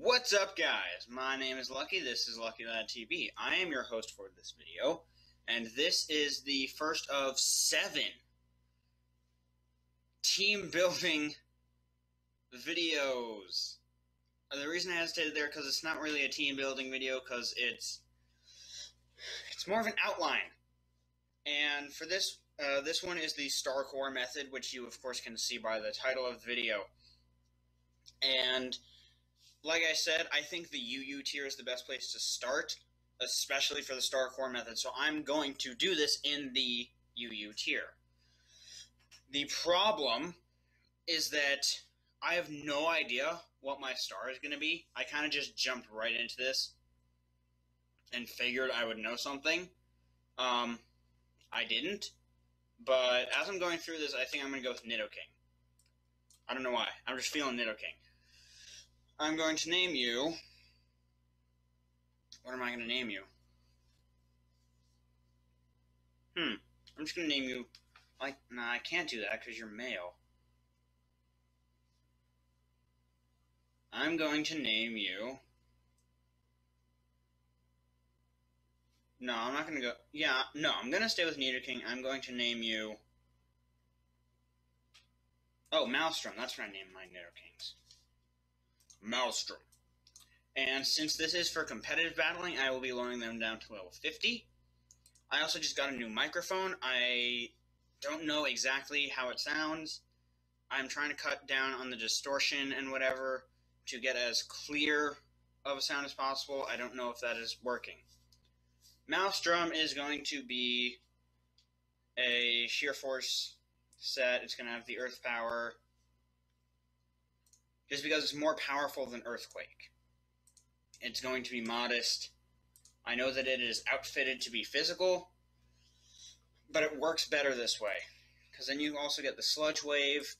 What's up, guys? My name is Lucky. This is Lucky Lad TV. I am your host for this video, and this is the first of 7 team building videos. The reason I hesitated there because it's not really a team building video, because it's more of an outline. And for this, this one is the Star Core method, which you of course can see by the title of the video. And like I said, I think the UU tier is the best place to start, especially for the Star Core method, so I'm going to do this in the UU tier. The problem is that I have no idea what my star is going to be. I kind of just jumped right into this and figured I would know something. I didn't, but as I'm going through this, I think I'm going to go with Nidoking. I don't know why. I'm just feeling Nidoking. I'm going to name you... What am I going to name you? I'm just going to name you... Nah, I can't do that because you're male. I'm going to name you... No, I'm not going to go... Yeah, no, I'm going to stay with Nidoking. I'm going to name you... Oh, Maelstrom. That's what I named my Nidokings. Maelstrom. And since this is for competitive battling, I will be lowering them down to level 50. I also just got a new microphone. I don't know exactly how it sounds. I'm trying to cut down on the distortion and whatever to get as clear of a sound as possible. I don't know if that is working. Maelstrom is going to be a sheer force set. It's going to have the earth power, just because it's more powerful than Earthquake. It's going to be modest. I know that it is outfitted to be physical, but it works better this way, because then you also get the Sludge Wave,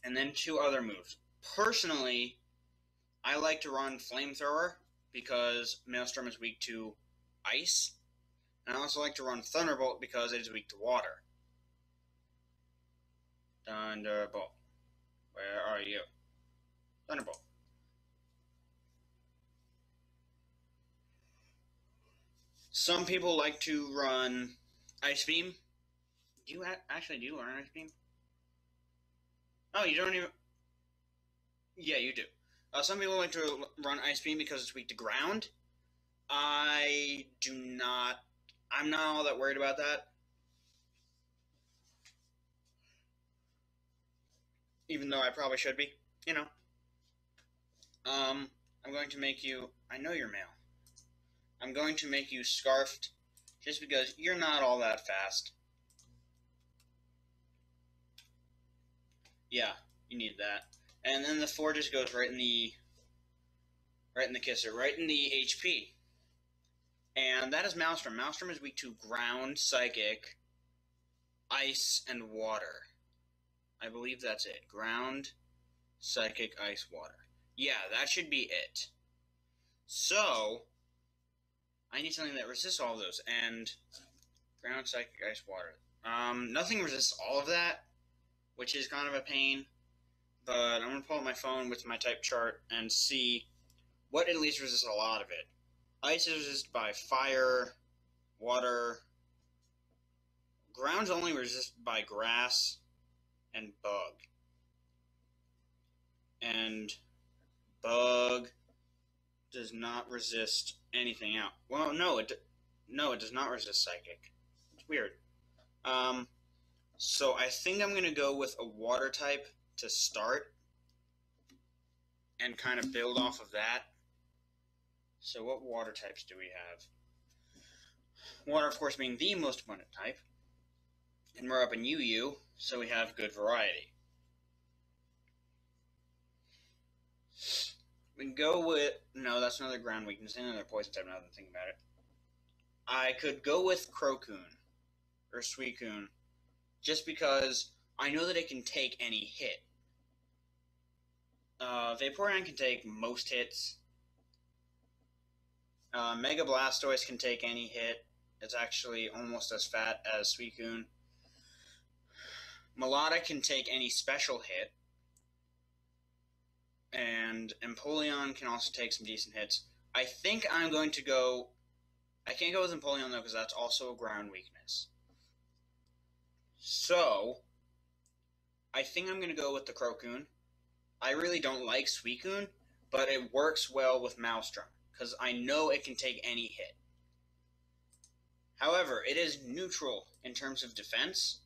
and then 2 other moves. Personally, I like to run Flamethrower, because Maelstrom is weak to ice, and I also like to run Thunderbolt, because it is weak to water. Thunderbolt. Where are you? Thunderbolt. Some people like to run Ice Beam. Do you actually run Ice Beam? Oh, you don't even... Yeah, you do. Some people like to run Ice Beam because it's weak to ground. I do not... I'm not all that worried about that. Even though I probably should be, you know. I'm going to make you... I know you're male. I'm going to make you Scarfed, just because you're not all that fast. Yeah, you need that. And then the 4 just goes right in the kisser, right in the HP. And that is Maelstrom. Maelstrom is weak to ground, psychic, ice, and water. I believe that's it. Ground, psychic, ice, water. Yeah, that should be it. So, I need something that resists all of those. And ground, psychic, ice, water. Nothing resists all of that, which is kind of a pain. But I'm going to pull up my phone with my type chart and see what at least resists a lot of it. Ice is resisted by fire, water. Ground's only resisted by grass and bug. And bug does not resist anything out. Well, no, it does not resist psychic. It's weird. So I think I'm going to go with a water type to start and kind of build off of that. So what water types do we have? Water, of course, being the most abundant type. And we're up in UU, so we have good variety. We can go with... No, that's another ground weakness and another poison type, now that I'm thinking about it. I could go with Crocoon, or Suicune, just because I know that it can take any hit. Vaporeon can take most hits. Mega Blastoise can take any hit. It's actually almost as fat as Suicune. Melodic can take any special hit. and Empoleon can also take some decent hits. I think I'm going to go... I can't go with Empoleon, though, because that's also a ground weakness. So, I think I'm going to go with the Crocoon. I really don't like Suicune, but it works well with Maelstrom, because I know it can take any hit. However, it is neutral in terms of defense.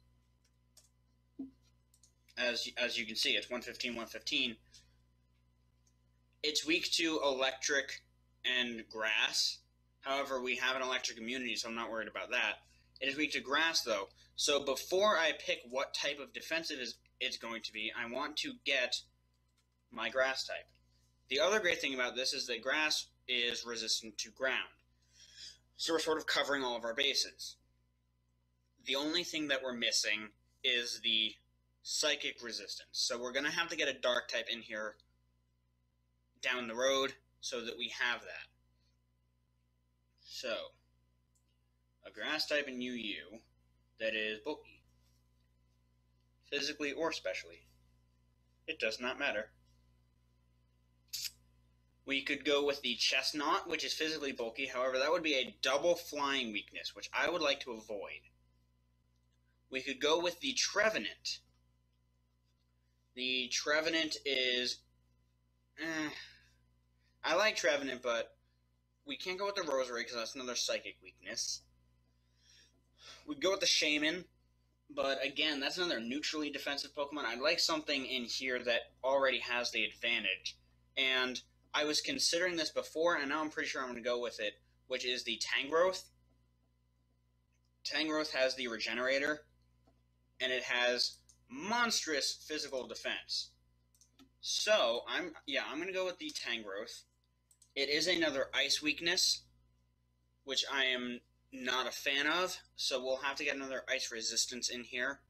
As you can see, it's 115, 115. It's weak to electric and grass. However, we have an electric immunity, so I'm not worried about that. It is weak to grass, though. So before I pick what type of defensive it's going to be, I want to get my grass type. The other great thing about this is that grass is resistant to ground. So we're sort of covering all of our bases. The only thing that we're missing is the psychic resistance. So we're going to have to get a dark type in here down the road so that we have that. So, a grass type in UU that is bulky. Physically or specially. It does not matter. We could go with the Chestnut, which is physically bulky. However, that would be a double flying weakness, which I would like to avoid. We could go with the Trevenant. The Trevenant is... I like Trevenant, but we can't go with the Rosary because that's another psychic weakness. We'd go with the Shaman, but again, that's another neutrally defensive Pokemon. I'd like something in here that already has the advantage. And I was considering this before, and now I'm pretty sure I'm going to go with it, which is the Tangrowth. Tangrowth has the Regenerator, and it has monstrous physical defense. So, I'm going to go with the Tangrowth. It is another ice weakness, which I am not a fan of, so we'll have to get another ice resistance in here.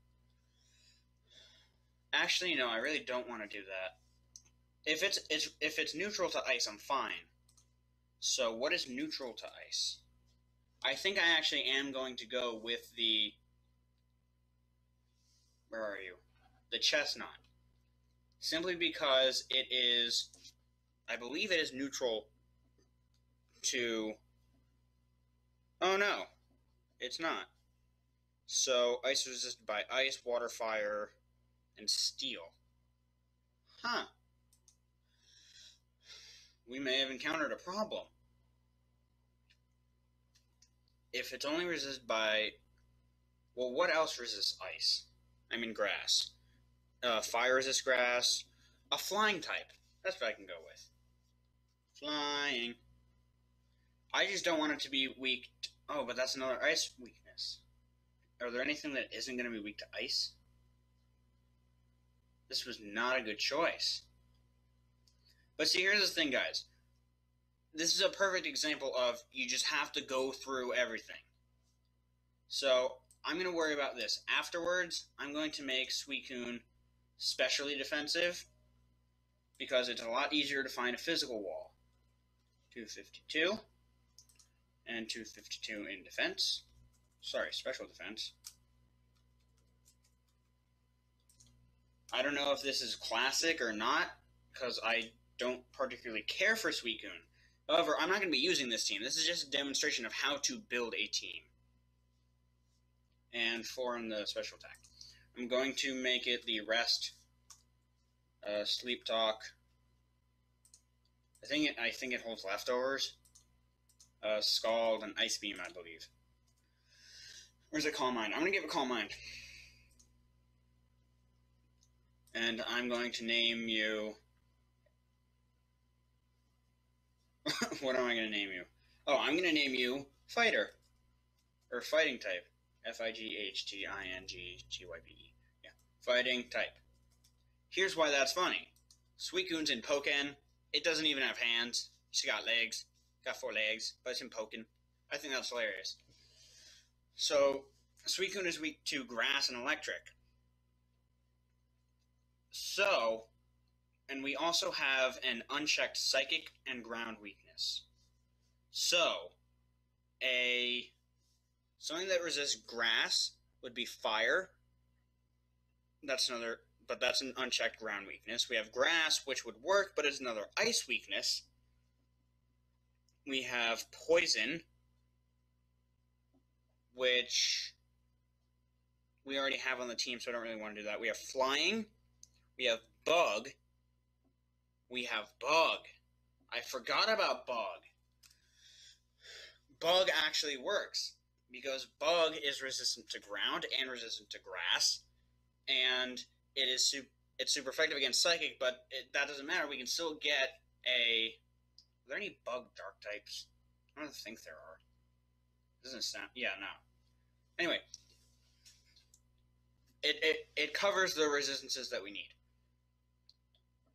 Actually, no, I really don't want to do that. If it's neutral to ice, I'm fine. So what is neutral to ice? I think I actually am going to go with the... Where are you? The Chestnut. Simply because it is... I believe it is neutral to... Oh no, it's not. So, ice resisted by ice, water, fire, and steel. Huh. We may have encountered a problem. If it's only resisted by... Well, what else resists ice? I mean grass. Fire resists grass. A flying type. That's what I can go with. Flying. I just don't want it to be weak... Oh, but that's another ice weakness. Are there anything that isn't going to be weak to ice? This was not a good choice. But see, here's the thing, guys. This is a perfect example of you just have to go through everything. So, I'm going to worry about this. Afterwards, I'm going to make Suicune specially defensive because it's a lot easier to find a physical wall. 252 and 252 in defense. Sorry, special defense. I don't know if this is classic or not because I don't particularly care for Suicune. However, I'm not going to be using this team. This is just a demonstration of how to build a team. And 4 on the special attack. I'm going to make it the Rest, Sleep Talk. I think it holds leftovers. Scald and Ice Beam, I believe. Where's it? Calm Mind. I'm going to give it Calm Mind. And I'm going to name you... What am I going to name you? Oh, I'm going to name you Fighter. Or Fighting Type. Fighttingtype. Yeah. Fighting Type. Here's why that's funny. Suicune's in Pokken. It doesn't even have hands. It's got legs. Got 4 legs. But it's in Pokken. I think that's hilarious. So, Suicune is weak to grass and electric. So, and we also have an unchecked psychic and ground weakness. So, something that resists grass would be fire. That's but that's an unchecked ground weakness. We have grass, which would work, but it's another ice weakness. We have poison, which we already have on the team, so I don't really want to do that. We have flying. We have bug. We have bug. I forgot about bug. Bug actually works, because bug is resistant to ground and resistant to grass, and it's super effective against psychic, but that doesn't matter. We can still get a... Are there any bug dark types? I don't think there are. Doesn't sound... Yeah, no. Anyway, it covers the resistances that we need.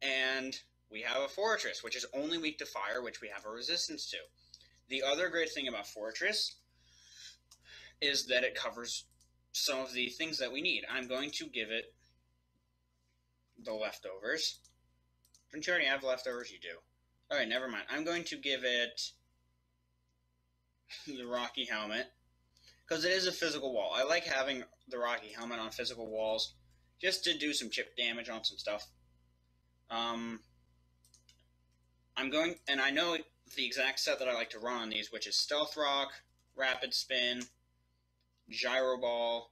And we have a fortress, which is only weak to fire, which we have a resistance to. The other great thing about fortress is that it covers some of the things that we need. I'm going to give it the leftovers. Don't you already have leftovers? You do. Alright, never mind. I'm going to give it the Rocky Helmet, because it is a physical wall. I like having the Rocky Helmet on physical walls, just to do some chip damage on some stuff. I'm going, and I know the exact set that I like to run on these, which is Stealth Rock, Rapid Spin, Gyro Ball,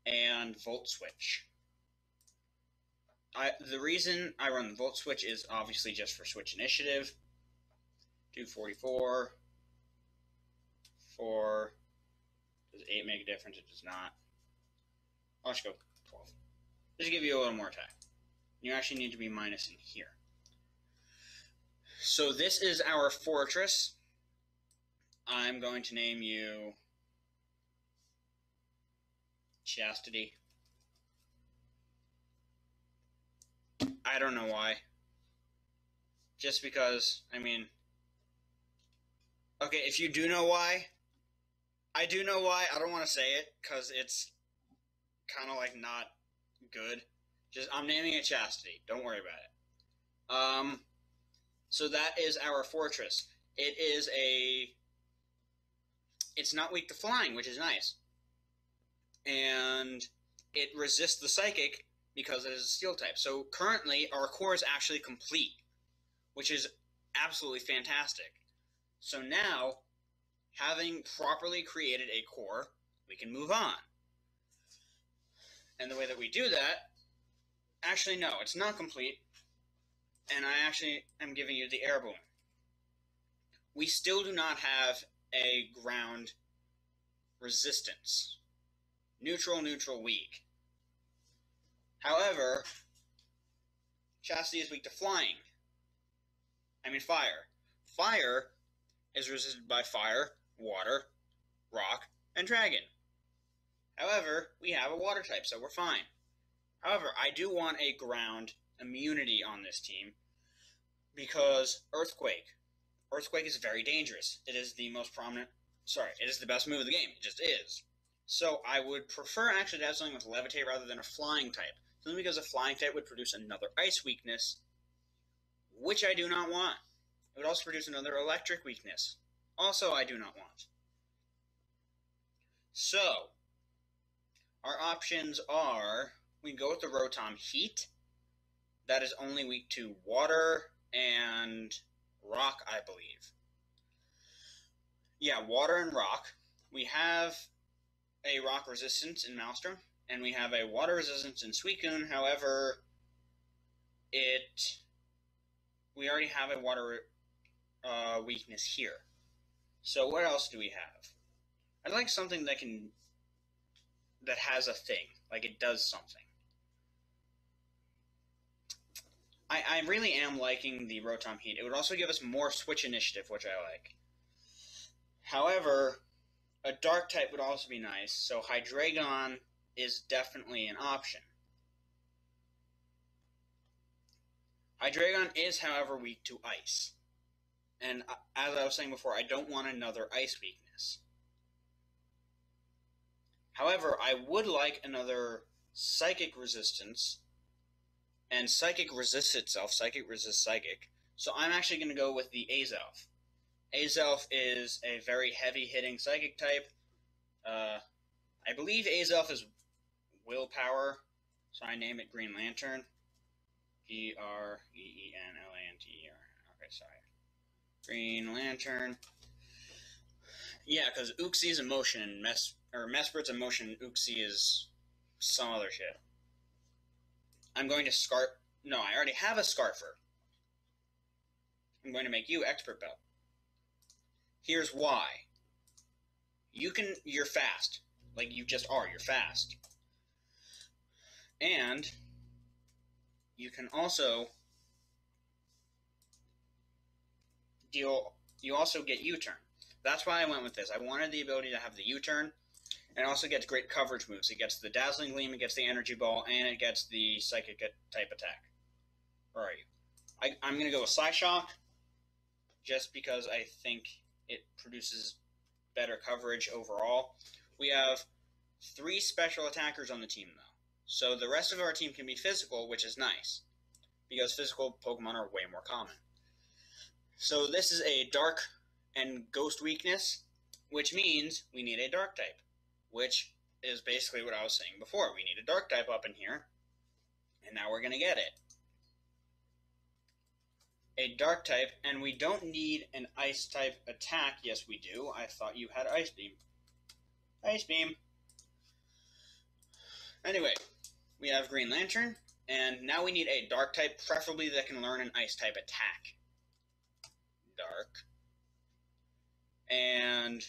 and Volt Switch. The reason I run the Volt Switch is obviously just for Switch Initiative. 244. 4. Does 8 make a difference? It does not. I'll just go 12. Just to give you a little more attack. You actually need to be minus in here. So this is our fortress. I'm going to name you Chastity. I don't know why. Just because, I mean... Okay, if you do know why, I do know why. I don't want to say it, because it's kind of like not good. I'm naming it Chastity. Don't worry about it. So that is our fortress. It's not weak to flying, which is nice. And it resists the psychic because it is a steel type. So currently, our core is actually complete, which is absolutely fantastic. So now, having properly created a core, we can move on. And the way that we do that, actually no, it's not complete. And I actually am giving you the air balloon. We still do not have a ground resistance. Neutral, neutral, weak. However, Chastity is weak to flying. Fire. Fire is resisted by fire, water, rock, and dragon. However, we have a water type, so we're fine. However, I do want a ground immunity on this team, because Earthquake. Earthquake is very dangerous. It is the most prominent... it is the best move of the game. It just is. So I would prefer actually to have something with Levitate rather than a flying type. Simply because a flying type would produce another ice weakness, which I do not want. It would also produce another electric weakness. Also, I do not want. So, our options are... We can go with the Rotom Heat. That is only weak to water and rock, I believe. Yeah, water and rock. We have a rock resistance in Maelstrom, and we have a water resistance in Suicune. However, we already have a water weakness here. So what else do we have? I'd like something that has a thing, like it does something. I really am liking the Rotom Heat. It would also give us more Switch Initiative, which I like. However, a Dark type would also be nice, so Hydreigon is definitely an option. Hydreigon is, however, weak to Ice. And as I was saying before, I don't want another Ice weakness. However, I would like another Psychic resistance. And Psychic resists itself. Psychic resists Psychic. So I'm actually going to go with the Azelf. Azelf is a very heavy-hitting Psychic type. I believe Azelf is Willpower. So I name it Green Lantern. Greenlanter. Okay, sorry. Green Lantern. Yeah, because Uxie's emotion, Mesprit's emotion, Uxie is some other shit. I'm going to No, I already have a Scarfer. I'm going to make you Expert Belt. Here's why. You're fast. Like you just are, you're fast. And you can also you also get U-turn. That's why I went with this. I wanted the ability to have the U-turn, and it also gets great coverage moves. It gets the Dazzling Gleam, it gets the Energy Ball, and it gets the Psychic type attack. Where are you? I'm going to go with Psyshock, just because I think it produces better coverage overall. We have 3 special attackers on the team, though. So the rest of our team can be physical, which is nice, because physical Pokemon are way more common. So this is a Dark and Ghost weakness, which means we need a Dark type, which is basically what I was saying before. We need a Dark type up in here, and now we're going to get it. A Dark type, and we don't need an Ice type attack. Yes, we do. I thought you had Ice Beam. Ice Beam. Anyway, we have Green Lantern, and now we need a Dark type, preferably that can learn an Ice type attack. Dark. And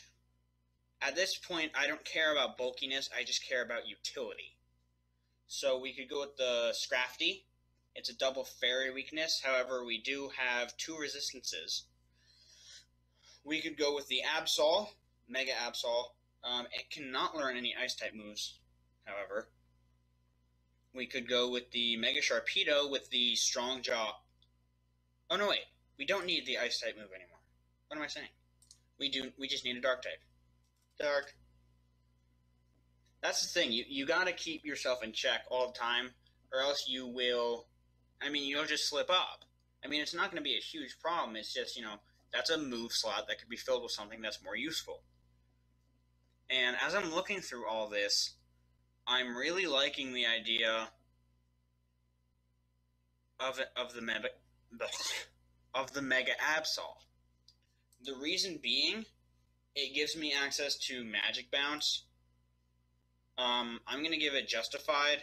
at this point, I don't care about bulkiness, I just care about utility. So we could go with the Scrafty. It's a double fairy weakness, however, we do have 2 resistances. We could go with the Absol, Mega Absol. It cannot learn any Ice-type moves, however. We could go with the Mega Sharpedo with the Strong Jaw. Oh, no, wait. We don't need the Ice-type move anymore. What am I saying? We just need a Dark type. Dark. That's the thing. You gotta keep yourself in check all the time, or else you will... you'll just slip up. It's not going to be a huge problem. It's just, that's a move slot that could be filled with something that's more useful. And as I'm looking through all this, I'm really liking the idea of the Mega Absol. The reason being, it gives me access to Magic Bounce. I'm going to give it Justified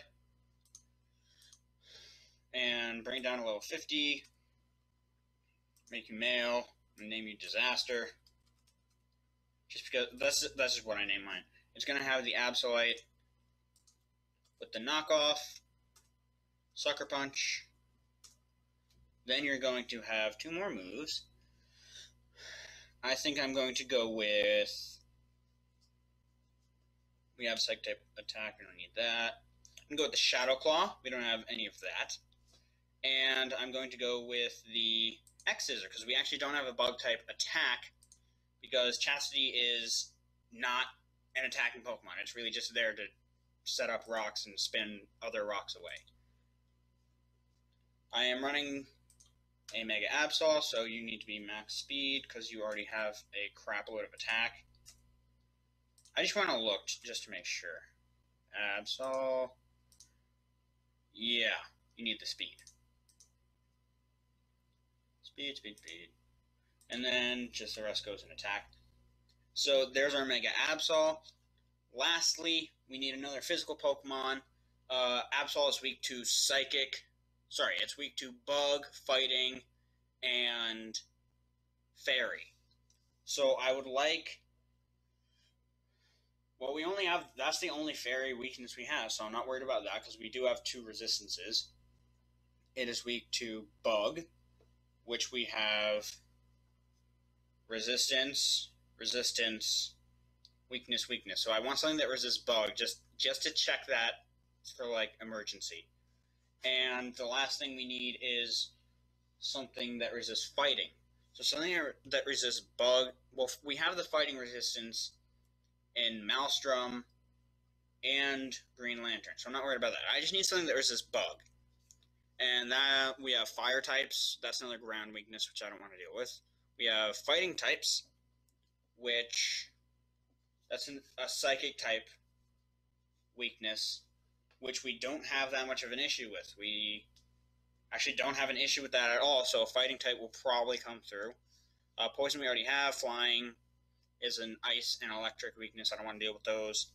and bring it down to level 50. Make you Male. I'm going to name you Disaster. Just because that's just what I name mine. It's going to have the Absolite with the knockoff, Sucker Punch. Then you're going to have 2 more moves. I think I'm going to go with... We have Psych type attack, we don't need that. I'm going to go with the Shadow Claw, we don't have any of that. And I'm going to go with the X-Scissor, because we actually don't have a Bug type attack, because Chastity is not an attacking Pokemon. It's really just there to set up rocks and spin other rocks away. I am running a Mega Absol, so you need to be max speed, because you already have a crap load of attack. I just want to look just to make sure. Absol. Yeah, you need the speed. Speed. And then just the rest goes in attack. So there's our Mega Absol. Lastly, we need another physical Pokemon. Absol is weak to Psychic. Sorry, it's weak to Bug, Fighting, and Fairy. So I would like... Well, we only have... That's the only Fairy weakness we have, so I'm not worried about that, because we do have 2 resistances. It is weak to Bug, which we have Resistance, Weakness. So I want something that resists Bug, just to check that for, emergency. And the last thing we need is something that resists Fighting. So something that resists Bug... Well, we have the Fighting resistance in Maelstrom and Green Lantern, so I'm not worried about that. I just need something that resists Bug. And that we have Fire types. That's another ground weakness, which I don't want to deal with. We have Fighting types, which... That's a Psychic type weakness. which we don't have that much of an issue with. We actually don't have an issue with that at all, so a fighting type will probably come through. Poison we already have. Flying is an ice and electric weakness. I don't want to deal with those.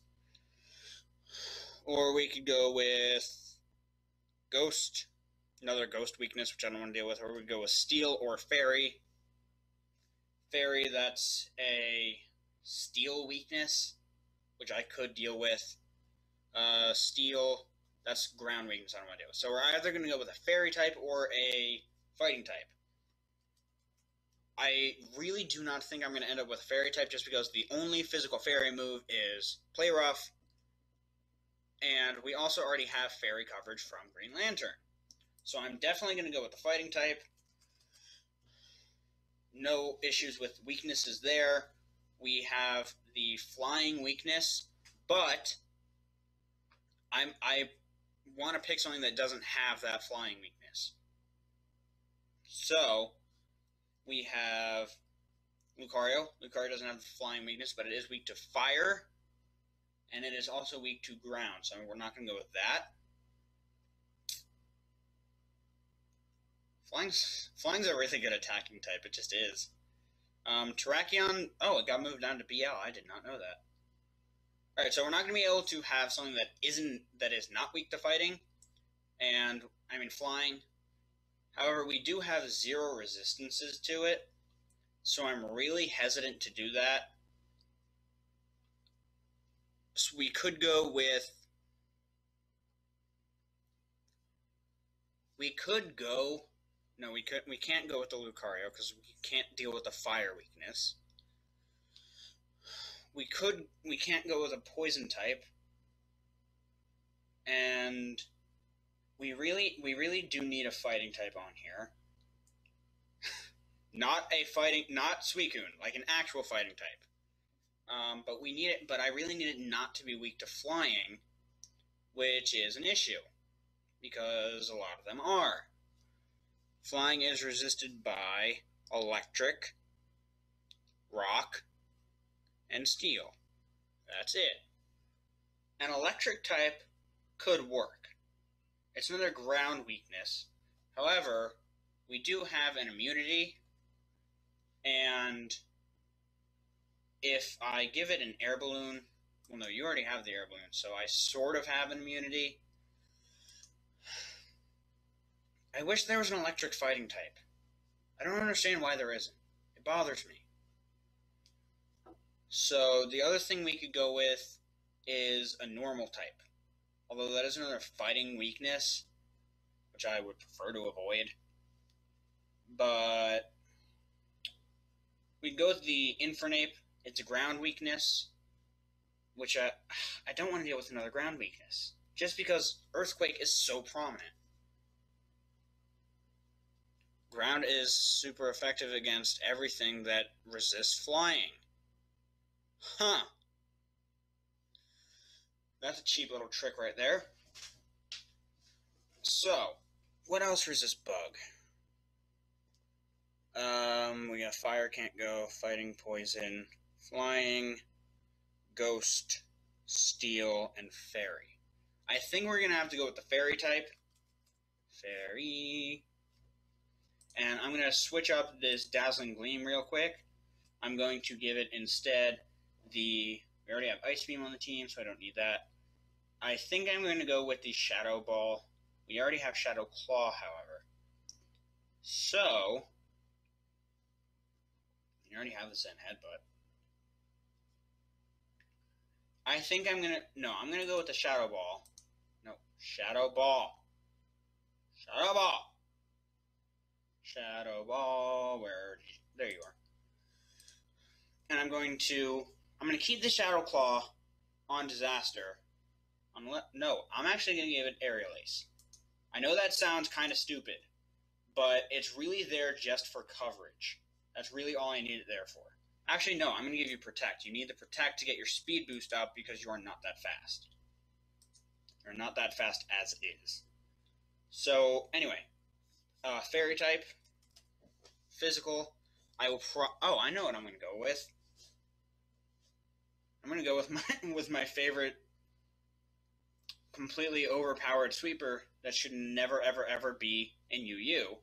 Or we could go with Ghost, another ghost weakness, which I don't want to deal with. Or we could go with Steel or Fairy. Fairy, that's a Steel weakness, which I could deal with. Steel, that's ground weakness I don't want to deal with. So we're either going to go with a Fairy type or a fighting type. I really do not think I'm going to end up with a Fairy type just because the only physical Fairy move is Play Rough, and we also already have Fairy coverage from Green Lantern. So I'm definitely going to go with the fighting type. No issues with weaknesses there. We have the flying weakness, but I want to pick something that doesn't have that flying weakness. So we have Lucario. Lucario doesn't have the flying weakness, but it is weak to fire, and it is also weak to ground, so we're not going to go with that. Flying's a really good attacking type, it just is. Terrakion, oh, it got moved down to BL, I did not know that. Alright, so we're not going to be able to have something that is not weak to fighting, and, I mean, flying. However, we do have 0 resistances to it, so I'm really hesitant to do that. So we could go with... No, we can't go with the Lucario because we can't deal with the fire weakness. We can't go with a poison type, and we really do need a fighting type on here. Not Suicune, like an actual fighting type. But we need it. But I really need it not to be weak to flying, which is an issue because a lot of them are. Flying is resisted by electric, rock, and steel. That's it. An electric type could work. It's another ground weakness. However, we do have an immunity, and if I give it an air balloon, well, no, you already have the air balloon, so I sort of have an immunity. I wish there was an electric fighting type. I don't understand why there isn't. It bothers me. So the other thing we could go with is a normal type. Although that is another fighting weakness, which I would prefer to avoid. But we'd go with the Infernape. It's a ground weakness, which I don't want to deal with another ground weakness. Just because Earthquake is so prominent. Ground is super effective against everything that resists flying. Huh. That's a cheap little trick right there. So, what else resists bug? We got fire, can't go, fighting, poison, flying, ghost, steel, and fairy. I think we're going to have to go with the fairy type. Fairy. And I'm going to switch up this Dazzling Gleam real quick. I'm going to give it instead we already have Ice Beam on the team, so I don't need that. I think I'm going to go with the Shadow Ball. We already have Shadow Claw, however. So, you already have the Zen Headbutt. I think I'm going to go with the Shadow Ball. No, Shadow Ball. Shadow Ball. Shadow Ball, there you are. And I'm going to keep the Shadow Claw on Disaster. I'm actually going to give it Aerial Ace. I know that sounds kind of stupid, but it's really there just for coverage. That's really all I need it there for. Actually, no, I'm going to give you Protect. You need the Protect to get your speed boost up because you are not that fast. You're not that fast as is. So, anyway, Fairy type, physical. I know what I'm going to go with. I'm going to go with my favorite completely overpowered sweeper that should never, ever, ever be in UU.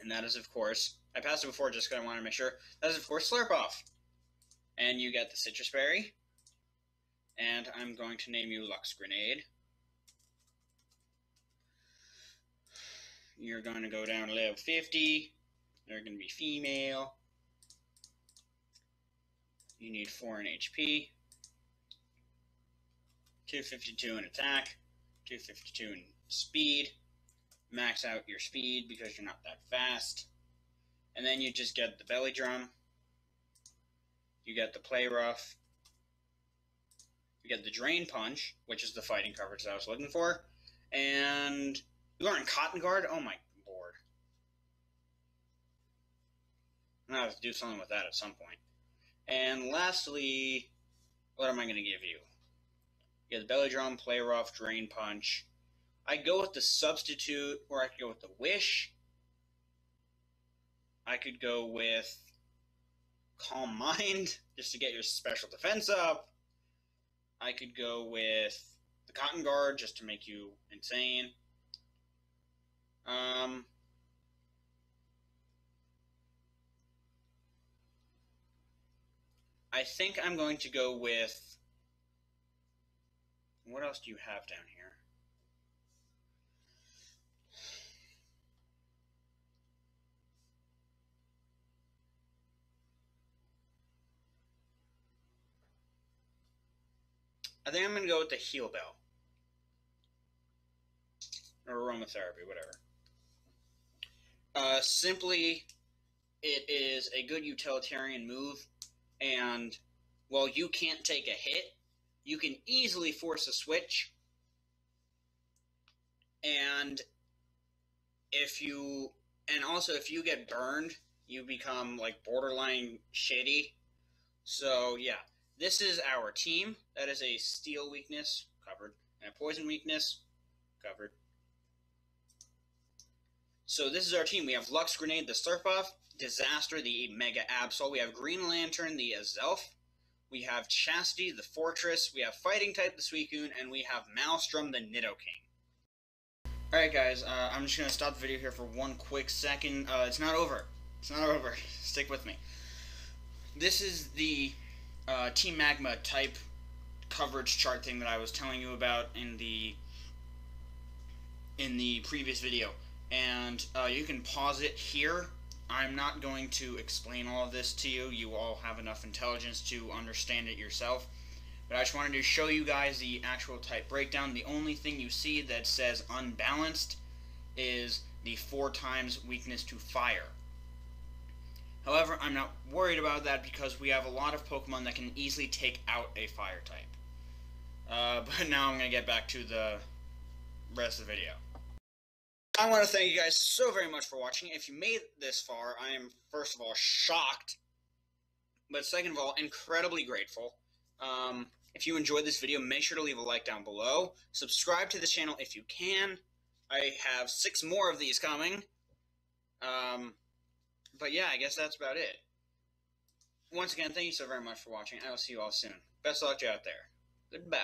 And that is, of course, I passed it before just because I want to make sure, that is, of course, Slurp Off. And you get the Citrus Berry. And I'm going to name you Lux Grenade. You're going to go down to level 50. You're going to be female. You need 4 in HP. 252 in attack. 252 in speed. Max out your speed because you're not that fast. And then you just get the belly drum. You get the play rough. You get the drain punch, which is the fighting coverage that I was looking for. And you learn Cotton Guard. Oh my lord. I'm going to have to do something with that at some point. And lastly, what am I going to give you? You get the belly drum, play rough, drain punch. I go with the substitute, or I could go with the wish. I could go with Calm Mind, just to get your special defense up. I could go with the Cotton Guard, just to make you insane. I think I'm going to go with... What else do you have down here? I think I'm going to go with the Heal Bell. Or Aromatherapy, whatever. Simply, it is a good utilitarian move, and while you can't take a hit, you can easily force a switch, and if you get burned, you become, like, borderline shitty. So, yeah. This is our team. That is a steel weakness, covered, and a poison weakness, covered. So this is our team. We have Lux Grenade, the Slurp Off, Disaster, the Mega Absol. We have Green Lantern, the Azelf. We have Chastity, the Fortress. We have Fighting Type, the Suicune, and we have Maelstrom, the Nidoking. Alright guys, I'm just going to stop the video here for one quick second. It's not over. It's not over. Stick with me. This is the Team Magma type coverage chart thing that I was telling you about in the previous video. And you can pause it here. I'm not going to explain all of this to you. You all have enough intelligence to understand it yourself. But I just wanted to show you guys the actual type breakdown. The only thing you see that says unbalanced is the 4 times weakness to fire. However, I'm not worried about that because we have a lot of Pokemon that can easily take out a fire type. But now I'm going to get back to the rest of the video. I want to thank you guys so very much for watching. If you made it this far, I am, first of all, shocked. But second of all, incredibly grateful. If you enjoyed this video, make sure to leave a like down below. Subscribe to the channel if you can. I have 6 more of these coming. But yeah, I guess that's about it. Once again, thank you so very much for watching. I will see you all soon. Best of luck to you out there. Goodbye.